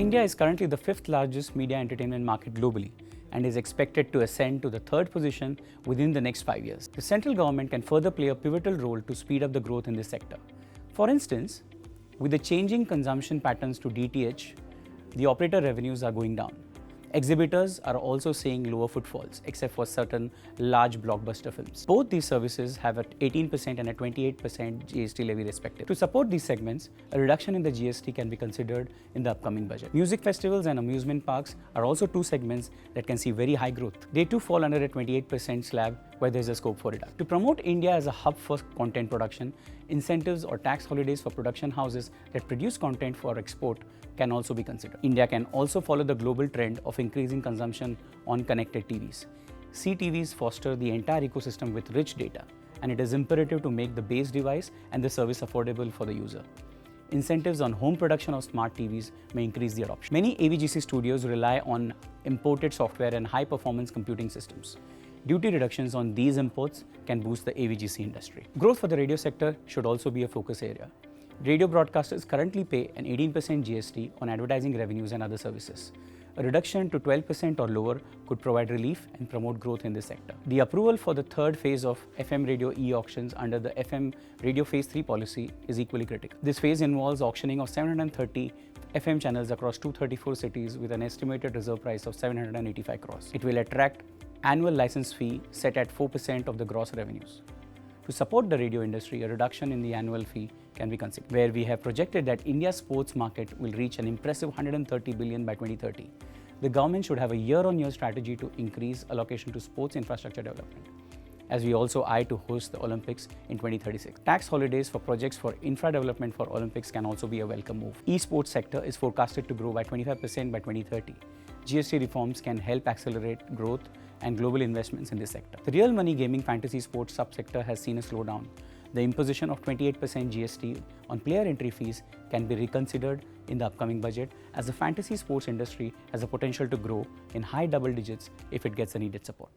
India is currently the fifth largest media entertainment market globally and is expected to ascend to the third position within the next 5 years. The central government can further play a pivotal role to speed up the growth in this sector. For instance, with the changing consumption patterns to DTH, the operator revenues are going down. Exhibitors are also seeing lower footfalls, except for certain large blockbuster films. Both these services have an 18% and a 28% GST levy respectively. To support these segments, a reduction in the GST can be considered in the upcoming budget. Music festivals and amusement parks are also two segments that can see very high growth. They too fall under a 28% slab where there is a scope for reduction. To promote India as a hub for content production, incentives or tax holidays for production houses that produce content for export can also be considered. India can also follow the global trend of increasing consumption on connected TVs. CTVs foster the entire ecosystem with rich data, and it is imperative to make the base device and the service affordable for the user. Incentives on home production of smart TVs may increase the adoption. Many AVGC studios rely on imported software and high-performance computing systems. Duty reductions on these imports can boost the AVGC industry. Growth for the radio sector should also be a focus area. Radio broadcasters currently pay an 18% GST on advertising revenues and other services. A reduction to 12% or lower could provide relief and promote growth in this sector. The approval for the third phase of FM radio e-auctions under the FM Radio Phase 3 policy is equally critical. This phase involves auctioning of 730 FM channels across 234 cities with an estimated reserve price of 785 crores. It will attract annual license fee set at 4% of the gross revenues. To support the radio industry, a reduction in the annual fee can be considered, where we have projected that India's sports market will reach an impressive 130 billion by 2030. The government should have a year-on-year strategy to increase allocation to sports infrastructure development, as we also eye to host the Olympics in 2036. Tax holidays for projects for infra development for Olympics can also be a welcome move. Esports sector is forecasted to grow by 25% by 2030. GST reforms can help accelerate growth and global investments in this sector. The real money gaming fantasy sports subsector has seen a slowdown. The imposition of 28% GST on player entry fees can be reconsidered in the upcoming budget, as the fantasy sports industry has the potential to grow in high double digits if it gets the needed support.